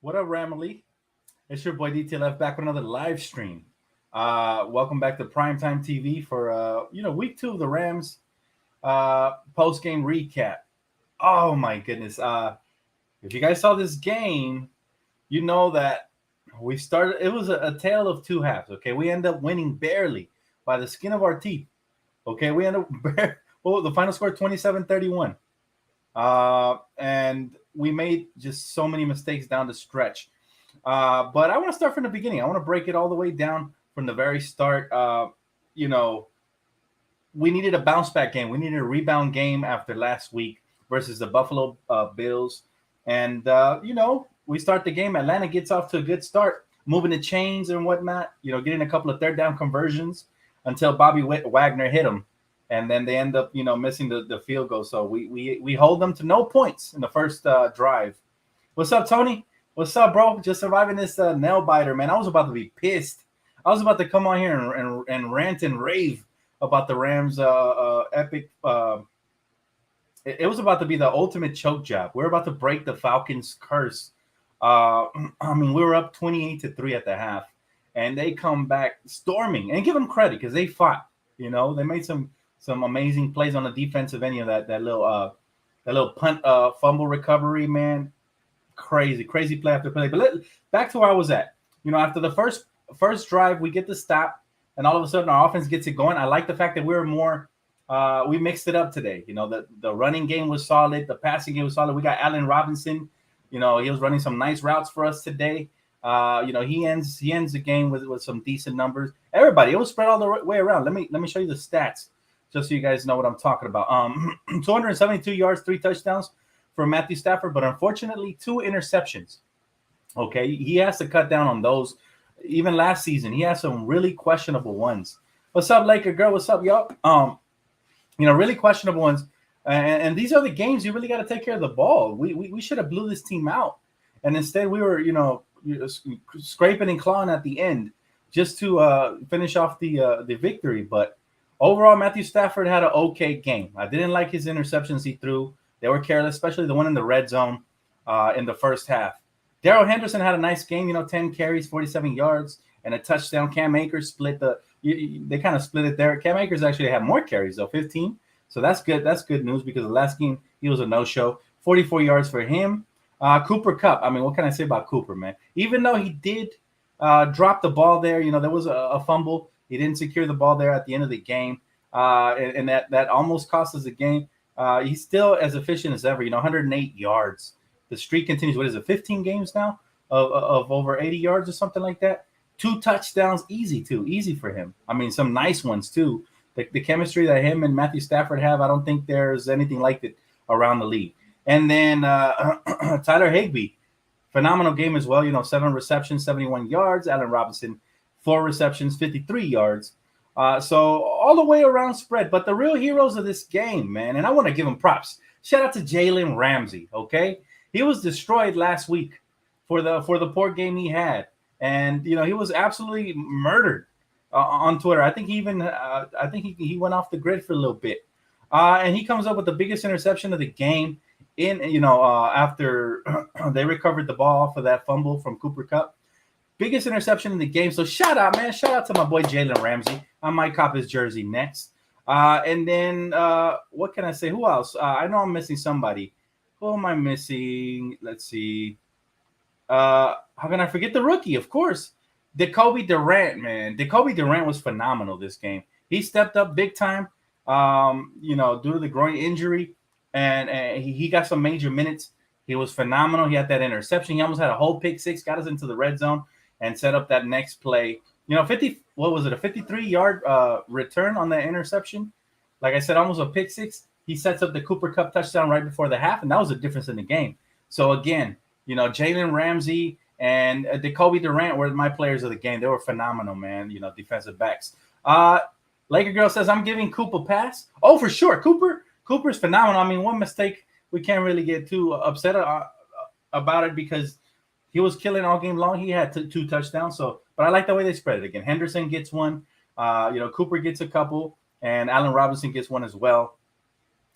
What up, Ramily? It's your boy DTLF back with another live stream. Welcome back to Primetime TV for week 2 of the Rams post game recap. Oh my goodness! If you guys saw this game, you know that we started. It was a tale of two halves. Okay, we end up winning barely by the skin of our teeth. Okay, we end up the final score 27-31. And we made just so many mistakes down the stretch. But I want to start from the beginning. I want to break it all the way down from the very start. We needed a bounce back game. We needed a rebound game after last week versus the Buffalo Bills. And, we start the game. Atlanta gets off to a good start, moving the chains and whatnot, getting a couple of third down conversions until Bobby Wagner hit them. And then they end up, missing the field goal. So we hold them to no points in the first drive. What's up, Tony? What's up, bro? Just surviving this nail biter, man. I was about to be pissed. I was about to come on here and rant and rave about the Rams' epic. It was about to be the ultimate choke job. We're about to break the Falcons' curse. We were up 28-3 at the half, and they come back storming. And give them credit because they fought. They made some amazing plays on the defensive end. That little punt fumble recovery, man. Crazy play after play. But back to where I was at. After the first drive, we get the stop, and all of a sudden our offense gets it going. I like the fact that we were more. We mixed it up today. The running game was solid. The passing game was solid. We got Allen Robinson. He was running some nice routes for us today. He ends the game with some decent numbers. Everybody, it was spread all the way around. Let me show you the stats just so you guys know what I'm talking about. 272 yards, 3 touchdowns for Matthew Stafford, but unfortunately 2 interceptions. Okay, he has to cut down on those. Even last season, he had some really questionable ones. What's up, Laker girl? What's up, y'all? Really questionable ones. And these are the games you really got to take care of the ball. We should have blew this team out, and instead we were scraping and clawing at the end just to finish off the victory. But overall, Matthew Stafford had an okay game. I didn't like his interceptions he threw. They were careless, especially the one in the red zone in the first half. Darrell Henderson had a nice game, 10 carries, 47 yards, and a touchdown. Cam Akers they kind of split it there. Cam Akers actually had more carries, though, 15. So that's good. That's good news because the last game, he was a no-show. 44 yards for him. Cooper Kupp. What can I say about Cooper, man? Even though he did drop the ball there, there was a fumble. He didn't secure the ball there at the end of the game, and that almost cost us the game. He's still as efficient as ever, 108 yards. The streak continues. What is it, 15 games now of over 80 yards or something like that? 2 touchdowns, easy for him. Some nice ones, too. The chemistry that him and Matthew Stafford have, I don't think there's anything like it around the league. And then Tyler Higbee, phenomenal game as well. 7 receptions, 71 yards. Allen Robinson, 4 receptions, 53 yards. So all the way around spread. But the real heroes of this game, man, and I want to give him props. Shout out to Jalen Ramsey, okay? He was destroyed last week for the poor game he had. And, he was absolutely murdered on Twitter. I think he even he went off the grid for a little bit. And he comes up with the biggest interception of the game after they recovered the ball for that fumble from Cooper Kupp. Biggest interception in the game. So shout out, man. Shout out to my boy Jalen Ramsey. I might cop his jersey next. And then what can I say? Who else? I know I'm missing somebody. Who am I missing? Let's see. How can I forget the rookie? Of course. Jacoby Durant, man. Jacoby Durant was phenomenal this game. He stepped up big time, due to the groin injury. And he got some major minutes. He was phenomenal. He had that interception. He almost had a whole pick six, got us into the red zone, and set up that next play. 53-yard return on that interception. Like I said, almost a pick six. He sets up the Cooper Kupp touchdown right before the half, and that was the difference in the game. So, again, Jalen Ramsey and Jacoby Durant were my players of the game. They were phenomenal, man, defensive backs. Laker Girl says, I'm giving Cooper a pass. Oh, for sure. Cooper's phenomenal. One mistake, we can't really get too upset about it because he was killing all game long. He had 2 touchdowns. But I like the way they spread it. Again, Henderson gets one. Cooper gets a couple. And Allen Robinson gets one as well.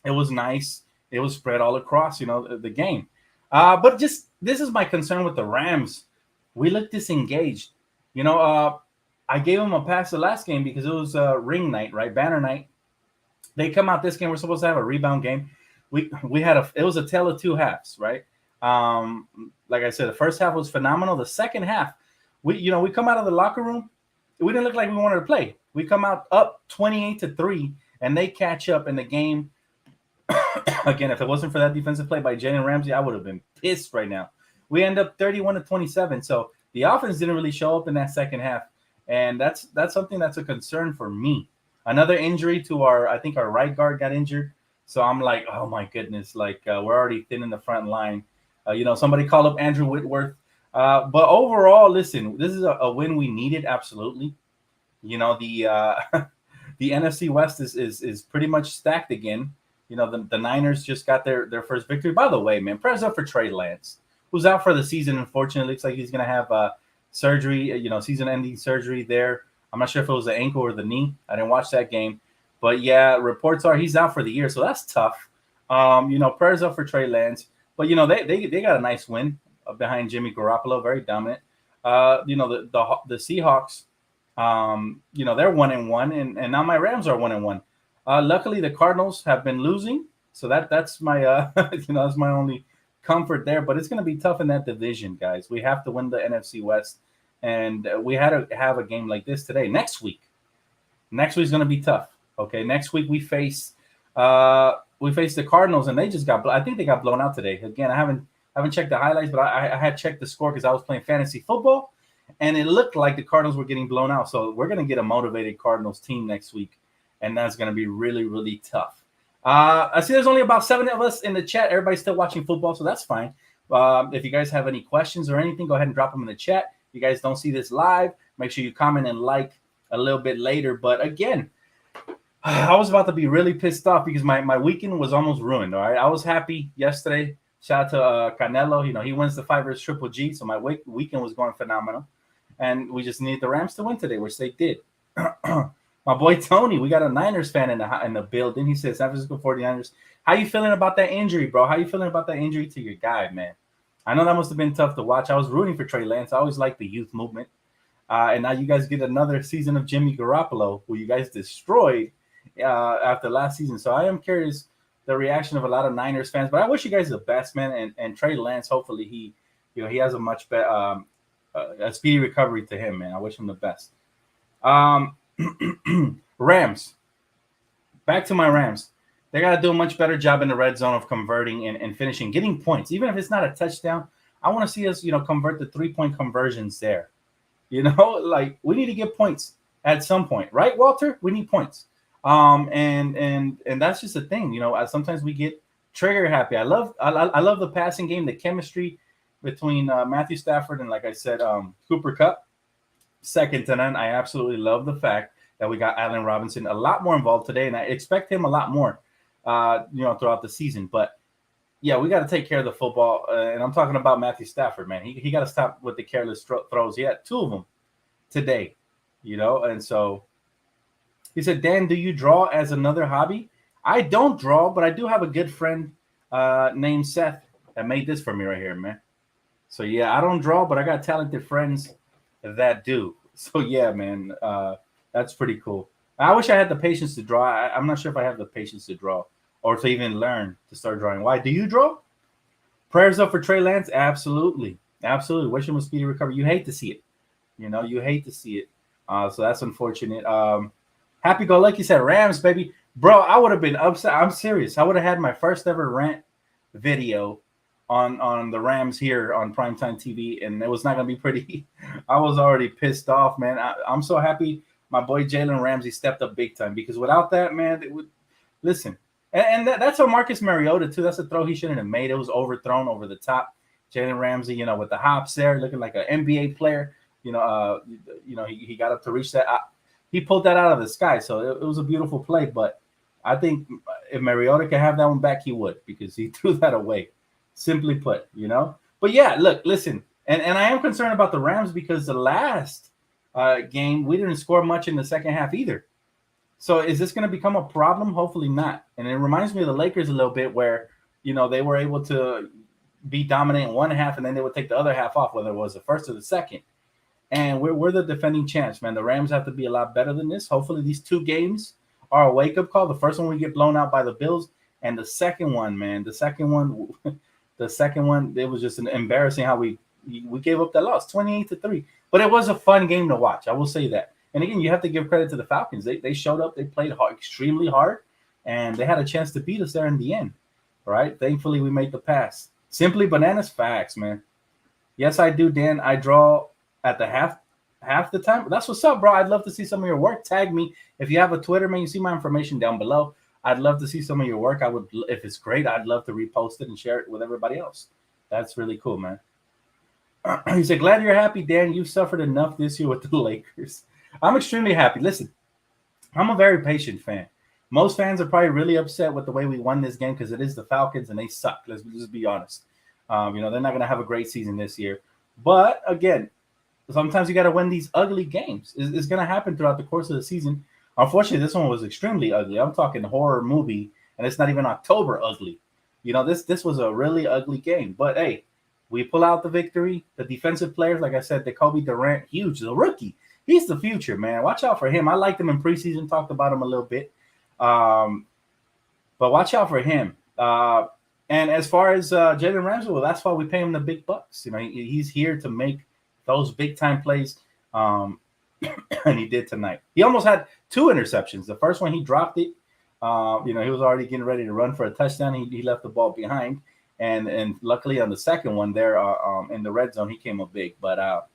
It was nice. It was spread all across, the game. But just this is my concern with the Rams. We look disengaged. You know, I gave them a pass the last game because it was ring night, right? Banner night. They come out this game. We're supposed to have a rebound game. We had it was a tale of two halves, right? Like I said, the first half was phenomenal. The second half, we come out of the locker room. We didn't look like we wanted to play. We come out up 28-3, and they catch up in the game. Again, if it wasn't for that defensive play by Jalen Ramsey, I would have been pissed right now. We end up 31-27. So the offense didn't really show up in that second half, and that's something that's a concern for me. Another injury to I think our right guard got injured. So I'm like, oh my goodness, like we're already thin in the front line. Somebody called up Andrew Whitworth. But overall, listen, this is a win we needed, absolutely. The the NFC West is pretty much stacked again. The Niners just got their first victory. By the way, man, prayers up for Trey Lance, who's out for the season. Unfortunately, looks like he's going to have surgery, season-ending surgery there. I'm not sure if it was the ankle or the knee. I didn't watch that game. But, yeah, reports are he's out for the year, so that's tough. Prayers up for Trey Lance. But, they got a nice win behind Jimmy Garoppolo, very dominant. The Seahawks, they're 1-1, and now my Rams are 1-1. Luckily, the Cardinals have been losing, so that's my that's my only comfort there. But it's going to be tough in that division, guys. We have to win the NFC West, and we had to have a game like this today. Next week's going to be tough. Okay, next week we face the Cardinals, and they just I think they got blown out today. Again, I haven't checked the highlights, but I had checked the score because I was playing fantasy football, and it looked like the Cardinals were getting blown out. So we're going to get a motivated Cardinals team next week. And that's going to be really, really tough. I see there's only about 7 of us in the chat. Everybody's still watching football, so that's fine. If you guys have any questions or anything, go ahead and drop them in the chat. If you guys don't see this live, make sure you comment and like a little bit later. But again, I was about to be really pissed off because my weekend was almost ruined, all right? I was happy yesterday. Shout out to Canelo. He wins the Fighters Triple G, so my weekend was going phenomenal. And we just needed the Rams to win today, which they did. My boy Tony, we got a Niners fan in the building. He says, San Francisco 49ers. How you feeling about that injury, bro? How you feeling about that injury to your guy, man? I know that must have been tough to watch. I was rooting for Trey Lance. I always liked the youth movement. And now you guys get another season of Jimmy Garoppolo, who you guys destroyed after last season. So I am curious the reaction of a lot of Niners fans. But I wish you guys the best, man. And Trey Lance, hopefully he has a much better, a speedy recovery to him, man. I wish him the best. Rams. Back to my Rams. They got to do a much better job in the red zone of converting and finishing, getting points. Even if it's not a touchdown, I want to see us, convert the 3-point conversions there. Like we need to get points at some point, right, Walter? We need points. And that's just a thing. Sometimes we get trigger happy. I love the passing game, the chemistry between Matthew Stafford and, like I said, Cooper Kupp. Second to none. I absolutely love the fact that we got Allen Robinson a lot more involved today, and I expect him a lot more, throughout the season. But yeah, we got to take care of the football, and I'm talking about Matthew Stafford, man. He got to stop with the careless throws. He had 2 of them today, and so he said, Dan, do you draw as another hobby? I don't draw, but I do have a good friend named Seth that made this for me right here, man. So yeah, I don't draw, but I got talented friends that do. So yeah, man, that's pretty cool. I wish I had the patience to draw. I'm not sure if I have the patience to draw or to even learn to start drawing. Why? Do you draw? Prayers up for Trey Lance? Absolutely. Wish him a speedy recovery. You hate to see it. You hate to see it. So that's unfortunate. Happy go lucky said Rams, baby. Bro, I would have been upset. I'm serious. I would have had my first ever rant video on the Rams here on Primetime TV, and it was not going to be pretty. I was already pissed off, man. I'm so happy my boy Jalen Ramsey stepped up big time, because without that, man, it would – listen. And that's on Marcus Mariota, too. That's a throw he shouldn't have made. It was overthrown over the top. Jalen Ramsey, with the hops there, looking like an NBA player. He got up to reach that. He pulled that out of the sky, so it was a beautiful play. But I think if Mariota could have that one back, he would, because he threw that away. Simply put, But yeah, look, listen, and I am concerned about the Rams because the last game we didn't score much in the second half either. So is this going to become a problem? Hopefully not. And it reminds me of the Lakers a little bit, where they were able to be dominant in one half, and then they would take the other half off, whether it was the first or the second. And we're the defending champs, man. The Rams have to be a lot better than this. Hopefully, these two games are a wake up call. The first one we get blown out by the Bills, and the second one, man, the second one, it was just an embarrassing how we gave up that loss, 28-3. But it was a fun game to watch. I will say that. And again, you have to give credit to the Falcons. They showed up. They played hard, extremely hard, and they had a chance to beat us there in the end. All right. Thankfully, we made the pass. Simply bananas facts, man. Yes, I do, Dan. I draw at the half the time. That's what's up, bro. I'd love to see some of your work. Tag me if you have a Twitter, man. You see my information down below. I'd love to see some of your work. I would, if it's great, I'd love to repost it and share it with everybody else. That's really cool, man. He said, glad you're happy, Dan. You've suffered enough this year with the Lakers. I'm extremely happy. Listen, I'm a very patient fan. Most fans are probably really upset with the way we won this game because it is the Falcons and they suck. Let's just be honest. They're not going to have a great season this year. But again, sometimes you got to win these ugly games. It's going to happen throughout the course of the season. Unfortunately, this one was extremely ugly. I'm talking horror movie, and it's not even October ugly. This was a really ugly game. But hey, we pull out the victory. The defensive players, like I said, Jacoby Durant, huge, the rookie. He's the future, man. Watch out for him. I liked him in preseason, talked about him a little bit. But watch out for him. And as far as Jalen Ramsey, well, that's why we pay him the big bucks. He's here to make those big time plays. And he did tonight. He almost had 2 interceptions. The first one, he dropped it. He was already getting ready to run for a touchdown. He left the ball behind. And luckily on the second one there in the red zone, he came up big. But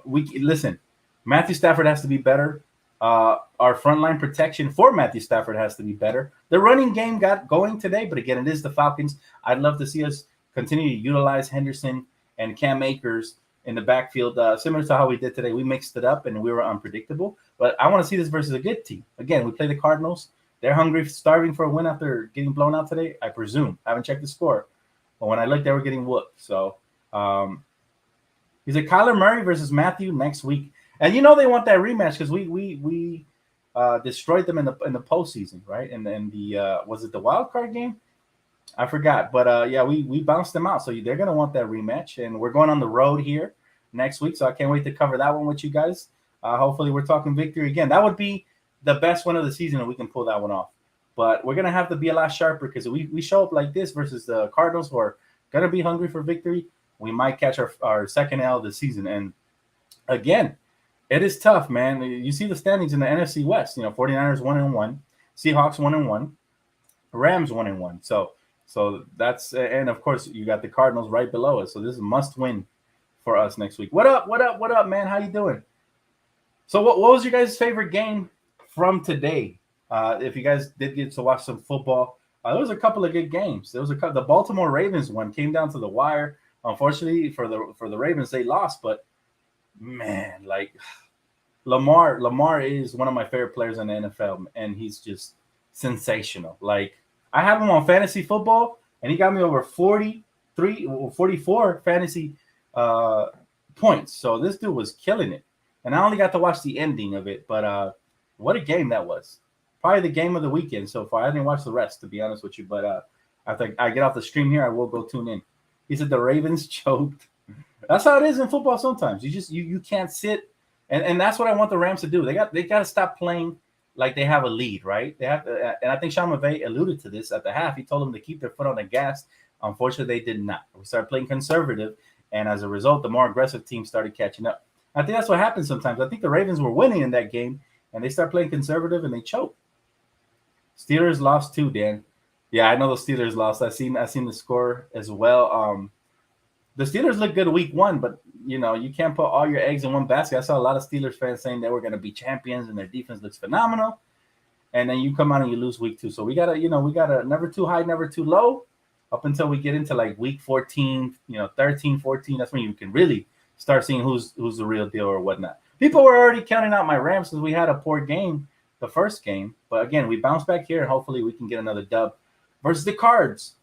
listen, Matthew Stafford has to be better. Our frontline protection for Matthew Stafford has to be better. The running game got going today, but again, it is the Falcons. I'd love to see us continue to utilize Henderson and Cam Akers in the backfield, similar to how we did today. We mixed it up and we were unpredictable. But I want to see this versus a good team. Again, we play the Cardinals. They're hungry, starving for a win after getting blown out today, I presume. I haven't checked the score. But when I looked, they were getting whooped. So he's a Kyler Murray versus Matthew next week. And they want that rematch because we destroyed them in the postseason, right? And then was it the wild card game? I forgot, but we bounced them out, so they're gonna want that rematch. And we're going on the road here next week, so I can't wait to cover that one with you guys. Hopefully, we're talking victory again. That would be the best win of the season if we can pull that one off. But we're gonna have to be a lot sharper because we show up like this versus the Cardinals, who are gonna be hungry for victory. We might catch our second L of the season, and again. It is tough, man. You see the standings in the NFC West. 49ers 1-1, Seahawks 1-1, Rams 1-1. So that's, and of course you got the Cardinals right below us. So this is a must win for us next week. What up, man? How you doing? So what was your guys' favorite game from today? If you guys did get to watch some football, there was a couple of good games. There was the Baltimore Ravens one came down to the wire. Unfortunately for the Ravens, they lost, but man, like Lamar is one of my favorite players in the NFL, and he's just sensational. Like I have him on fantasy football, and he got me over 44 fantasy points. So this dude was killing it, and I only got to watch the ending of it. But what a game that was! Probably the game of the weekend so far. I didn't watch the rest, to be honest with you. But after I get off the stream here, I will go tune in. He said the Ravens choked. That's how it is in football sometimes. You can't sit, and that's what I want the Rams to do. They got to stop playing like they have a lead, right? They have to, and I think Sean McVay alluded to this at the half. He told them to keep their foot on the gas. Unfortunately, they did not. We started playing conservative, and as a result, the more aggressive team started catching up. I think that's what happens sometimes. I think the Ravens were winning in that game, and they start playing conservative, and they choke. Steelers lost too, Dan. Yeah, I know the Steelers lost. I seen the score as well. The Steelers look good week 1, but you can't put all your eggs in one basket. I saw a lot of Steelers fans saying they were going to be champions and their defense looks phenomenal. And then you come out and you lose week 2. So we gotta never too high, never too low, up until we get into like week 14, 13, 14. That's when you can really start seeing who's the real deal or whatnot. People were already counting out my Rams because we had a poor game the first game. But again, we bounce back here and hopefully we can get another dub versus the Cards.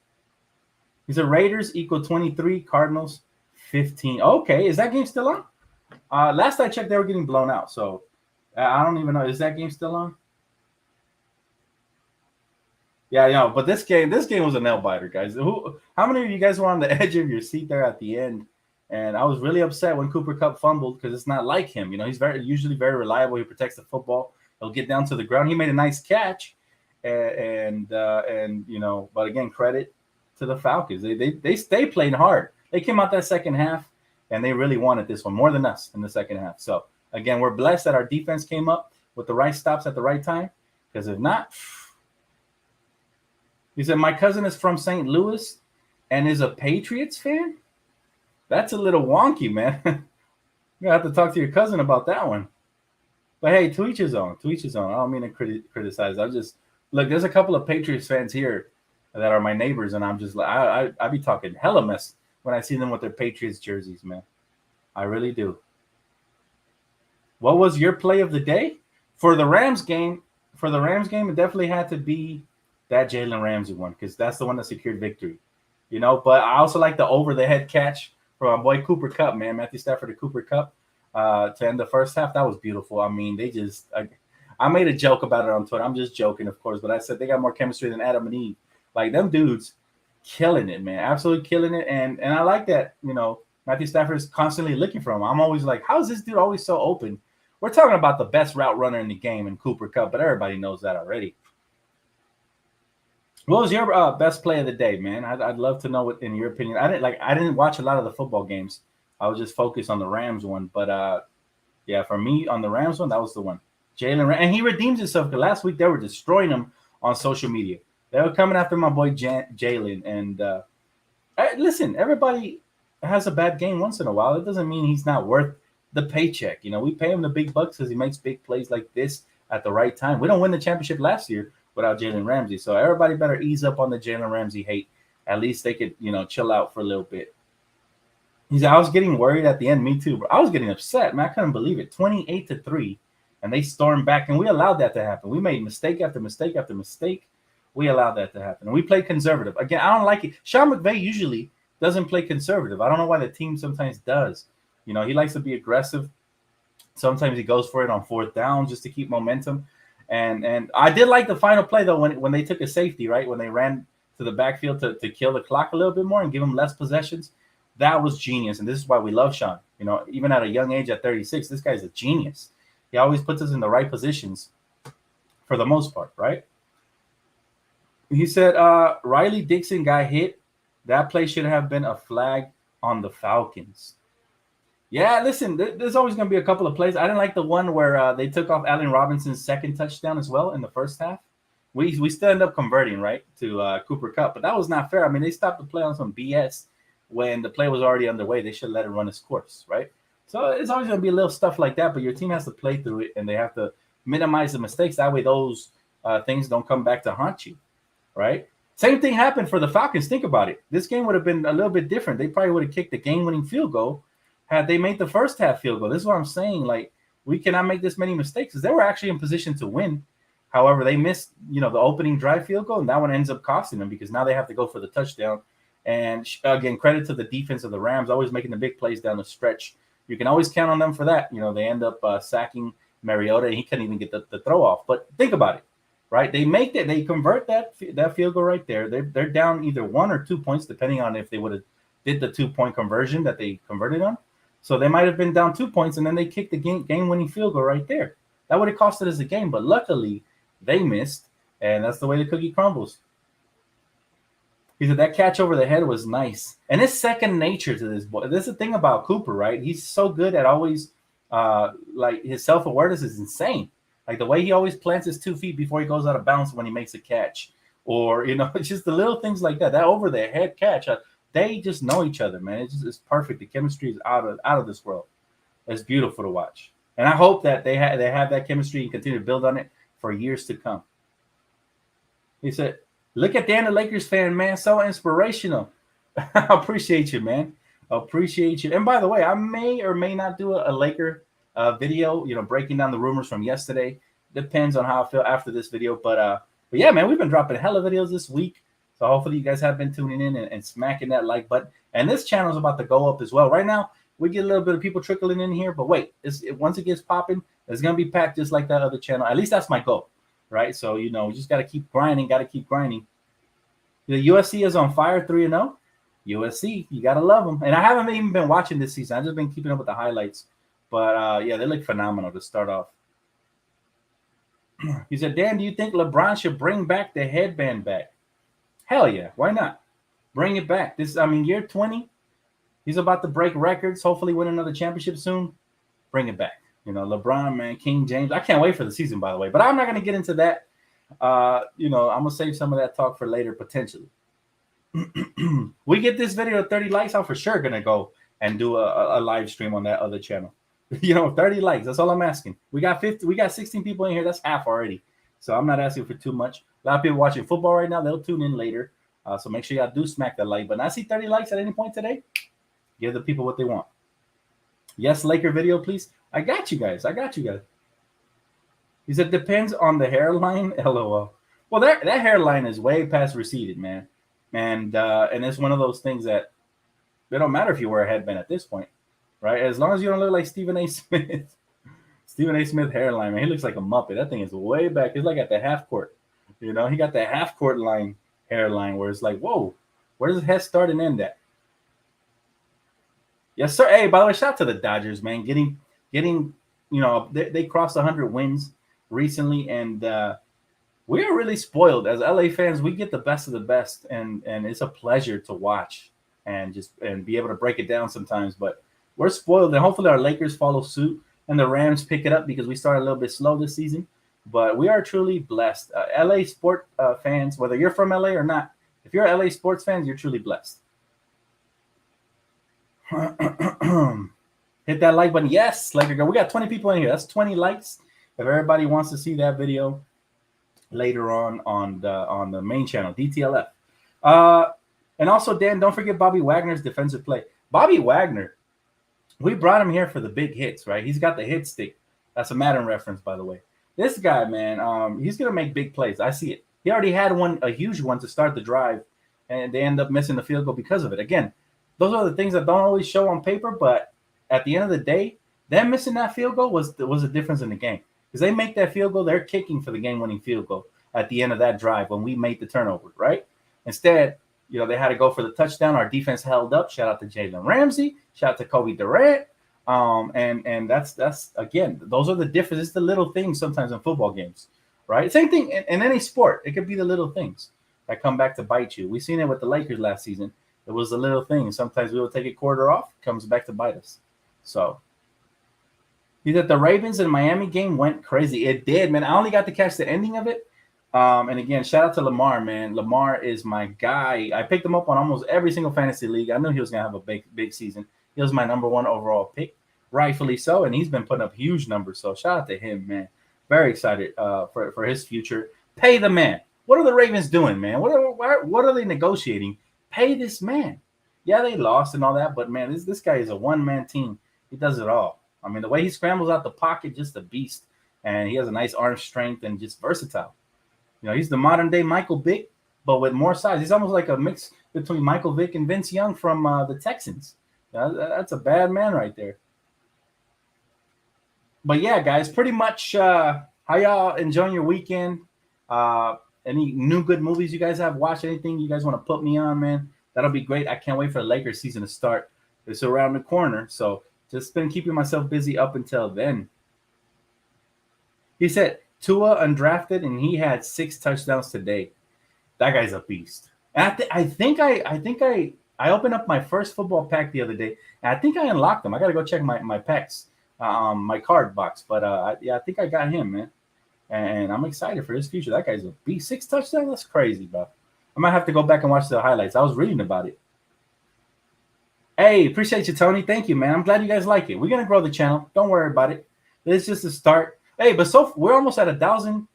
He said Raiders equal 23, Cardinals 15. Okay, is that game still on? Last I checked, they were getting blown out. So I don't even know. Is that game still on? Yeah, but this game was a nail biter, guys. How many of you guys were on the edge of your seat there at the end? And I was really upset when Cooper Kupp fumbled because it's not like him. He's usually very reliable. He protects the football. He'll get down to the ground. He made a nice catch, and but again, credit to the Falcons. They stay playing hard. They came out that second half, and they really wanted this one more than us in the second half. So again, we're blessed that our defense came up with the right stops at the right time. Because if not, he said my cousin is from St. Louis and is a Patriots fan. That's a little wonky, man. You have to talk to your cousin about that one. But hey, to each his own. To each his own. I don't mean to criticize. I'm just look. There's a couple of Patriots fans here that are my neighbors, and I'm just like I be talking hella mess when I see them with their Patriots jerseys, man. I really do. What was your play of the day for the Rams game? For the Rams game, it definitely had to be that Jalen Ramsey one because that's the one that secured victory. But I also like the over the head catch from my boy Cooper Kupp, man. Matthew Stafford to Cooper Kupp to end the first half. That was beautiful. I mean, I made a joke about it on Twitter. I'm just joking, of course, but I said they got more chemistry than Adam and Eve. Like them dudes killing it, man. Absolutely killing it. And I like that, Matthew Stafford is constantly looking for him. I'm always like, how is this dude always so open? We're talking about the best route runner in the game in Cooper Kupp, but everybody knows that already. What was your best play of the day, man? I'd love to know what, in your opinion. I didn't watch a lot of the football games. I was just focused on the Rams one. But yeah, for me on the Rams one, that was the one. Jalen, and he redeems himself because last week they were destroying him on social media. They were coming after my boy Jalen. And listen, everybody has a bad game once in a while. It doesn't mean he's not worth the paycheck. We pay him the big bucks because he makes big plays like this at the right time. We don't win the championship last year without Jalen Ramsey. So everybody better ease up on the Jalen Ramsey hate. At least they could, chill out for a little bit. He said, I was getting worried at the end. Me too, bro. I was getting upset, man. I couldn't believe it. 28-3. And they stormed back, and we allowed that to happen. We made mistake after mistake after mistake. We allowed that to happen. And we played conservative. Again, I don't like it. Sean McVay usually doesn't play conservative. I don't know why the team sometimes does. He likes to be aggressive. Sometimes he goes for it on fourth down just to keep momentum. And I did like the final play, though, when they took a safety, right? When they ran to the backfield to kill the clock a little bit more and give him less possessions. That was genius. And this is why we love Sean. Even at a young age at 36, this guy's a genius. He always puts us in the right positions for the most part, right? He said Riley Dixon got hit. That play should have been a flag on the Falcons. Yeah, listen, there's always going to be a couple of plays. I didn't like the one where they took off Allen Robinson's second touchdown as well in the first half. We still end up converting, right, to Cooper Kupp. But that was not fair. I mean, they stopped the play on some BS when the play was already underway. They should let it run its course, right? So it's always going to be a little stuff like that, but your team has to play through it, and they have to minimize the mistakes. That way those things don't come back to haunt you, right? Same thing happened for the Falcons. Think about it. This game would have been a little bit different. They probably would have kicked the game-winning field goal had they made the first half field goal. This is what I'm saying. Like, we cannot make this many mistakes because they were actually in position to win. However, they missed, the opening drive field goal, and that one ends up costing them because now they have to go for the touchdown. And again, credit to the defense of the Rams, always making the big plays down the stretch. You can always count on them for that. They end up sacking Mariota, and he couldn't even get the throw off. But think about it, right? They convert that field goal right there. They're down either 1 or 2 points, depending on if they would have did the 2-point conversion that they converted on. So they might have been down 2 points, and then they kicked the game-winning field goal right there. That would have costed us a game, but luckily they missed, and that's the way the cookie crumbles. He said that catch over the head was nice. And it's second nature to this boy. This is the thing about Cooper, right? He's so good at always, his self-awareness is insane. Like the way he always plants his 2 feet before he goes out of bounds when he makes a catch. Or, it's just the little things like that. That over the head catch, they just know each other, man. It's perfect. The chemistry is out of this world. It's beautiful to watch. And I hope that they have that chemistry and continue to build on it for years to come. He said, look at Dan, the Lakers fan, man. So inspirational. I appreciate you, man. Appreciate you. And by the way, I may or may not do a Laker video, breaking down the rumors from yesterday. Depends on how I feel after this video. But yeah, man, we've been dropping hella videos this week. So hopefully you guys have been tuning in and smacking that like button. And this channel is about to go up as well. Right now, we get a little bit of people trickling in here. But wait, once it gets popping, it's going to be packed just like that other channel. At least that's my goal, right? So, we just got to keep grinding, The USC is on fire, 3-0. USC, you gotta love them. And I haven't even been watching this season. I've just been keeping up with the highlights. But yeah, they look phenomenal to start off. He said, Dan, do you think LeBron should bring back the headband back? Hell yeah, why not? Bring it back. Year 20. He's about to break records. Hopefully, win another championship soon. Bring it back. LeBron, man, King James. I can't wait for the season, by the way. But I'm not going to get into that. I'm going to save some of that talk for later, potentially. We get this video 30 likes, I'm for sure going to go and do a live stream on that other channel. 30 likes. That's all I'm asking. We got 16 people in here. That's half already. So I'm not asking for too much. A lot of people watching football right now. They'll tune in later. So make sure y'all do smack that like button. I see 30 likes at any point today. Give the people what they want. Yes, Laker video, please. I got you guys. He said, depends on the hairline. LOL. Well, that hairline is way past receded, man. And it's one of those things that it don't matter if you wear a headband at this point, right? As long as you don't look like Stephen A. Smith. Stephen A. Smith hairline, man. He looks like a Muppet. That thing is way back. It's like at the half court. He got that half court hairline where it's like, whoa, where does his head start and end at? Yes, sir. Hey, by the way, shout out to the Dodgers, man. Getting, they crossed 100 wins recently, and we are really spoiled as LA fans. We get the best of the best, and it's a pleasure to watch and be able to break it down sometimes. But we're spoiled, and hopefully our Lakers follow suit and the Rams pick it up because we started a little bit slow this season. But we are truly blessed. LA sport fans, whether you're from LA or not, if you're LA sports fans, you're truly blessed. Hit that like button. Yes, Laker girl. We got 20 people in here. That's 20 likes. If everybody wants to see that video later on the main channel, DTLF. And also, Dan, don't forget Bobby Wagner's defensive play. Bobby Wagner, we brought him here for the big hits, right? He's got the hit stick. That's a Madden reference, by the way. This guy, man, he's going to make big plays. I see it. He already had a huge one to start the drive, and they end up missing the field goal because of it. Again, those are the things that don't always show on paper, but at the end of the day, them missing that field goal was a difference in the game. Because they make that field goal, they're kicking for the game-winning field goal at the end of that drive when we made the turnover, right? Instead, they had to go for the touchdown. Our defense held up. Shout out to Jalen Ramsey. Shout out to Kobe Durant. And that's again, those are the differences. It's the little things sometimes in football games, right? Same thing in any sport. It could be the little things that come back to bite you. We've seen it with the Lakers last season. It was the little things. Sometimes we will take a quarter off, comes back to bite us. So he said the Ravens and Miami game went crazy. It did, man. I only got to catch the ending of it. And again, shout out to Lamar, man. Lamar is my guy. I picked him up on almost every single fantasy league. I knew he was going to have a big season. He was my number one overall pick, rightfully so. And he's been putting up huge numbers. So shout out to him, man. Very excited for his future. Pay the man. What are the Ravens doing, man? What are they negotiating? Pay this man. Yeah, they lost and all that, but man, this guy is a one-man team. He does it all. I mean, the way he scrambles out the pocket, just a beast. And he has a nice arm strength and just versatile. He's the modern-day Michael Vick, but with more size. He's almost like a mix between Michael Vick and Vince Young from the Texans. That's a bad man right there. But yeah, guys, pretty much how y'all enjoying your weekend? Any new good movies you guys have watched? Anything you guys want to put me on, man? That'll be great. I can't wait for the Lakers season to start. It's around the corner, so just been keeping myself busy up until then. He said Tua undrafted, and he had 6 touchdowns today. That guy's a beast. And I think I opened up my first football pack the other day, and I think I unlocked them. I got to go check my packs, my card box. But I think I got him, man. And I'm excited for his future. That guy's a beast. 6 touchdowns? That's crazy, bro. I might have to go back and watch the highlights. I was reading about it. Hey, appreciate you, Tony. Thank you, man. I'm glad you guys like it. We're going to grow the channel. Don't worry about it. It's just a start. Hey, but we're almost at 1,000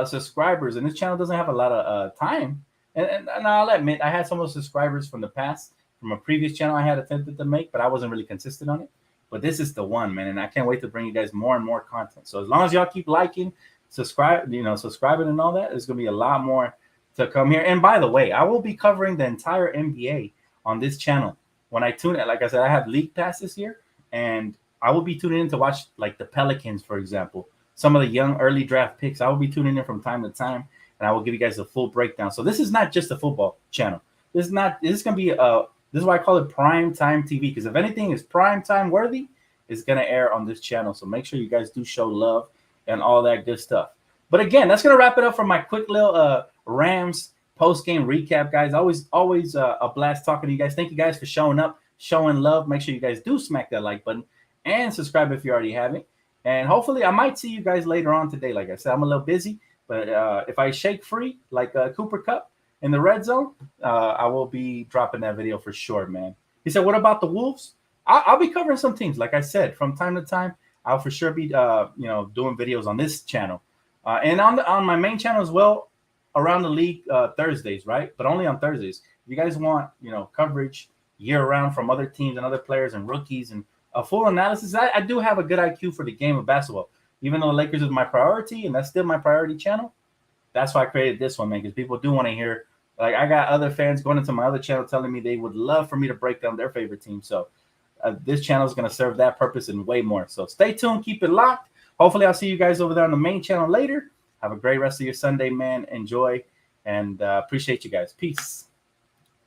subscribers, and this channel doesn't have a lot of time. And I'll admit, I had some of those subscribers from the past, from a previous channel I had attempted to make, but I wasn't really consistent on it. But this is the one, man, and I can't wait to bring you guys more and more content. So as long as y'all keep liking, subscribing and all that, there's going to be a lot more to come here. And by the way, I will be covering the entire NBA on this channel. When I tune in, like I said, I have League Pass this year, and I will be tuning in to watch like the Pelicans, for example, some of the young early draft picks. I will be tuning in from time to time, and I will give you guys a full breakdown. So this is not just a football channel. This is not. This is gonna be this is why I call it prime time TV, because if anything is prime time worthy, it's gonna air on this channel. So make sure you guys do show love and all that good stuff. But again, that's gonna wrap it up for my quick little Rams post game recap, guys. Always a blast talking to you guys. Thank you guys for showing up, showing love. Make sure you guys do smack that like button and subscribe if you already haven't. And hopefully, I might see you guys later on today. Like I said, I'm a little busy, but if I shake free like Cooper Kupp in the red zone, I will be dropping that video for sure, man. He said, "What about the Wolves?" I'll be covering some teams, like I said, from time to time. I'll for sure be, doing videos on this channel, and on my main channel as well, around the league Thursdays, right? But only on Thursdays. If you guys want, coverage year round from other teams and other players and rookies and a full analysis, I do have a good IQ for the game of basketball. Even though the Lakers is my priority, and that's still my priority channel, that's why I created this one, man, because people do want to hear. Like, I got other fans going into my other channel telling me they would love for me to break down their favorite team. So this channel is going to serve that purpose and way more. So stay tuned. Keep it locked. Hopefully, I'll see you guys over there on the main channel later. Have a great rest of your Sunday, man. Enjoy, and appreciate you guys. Peace.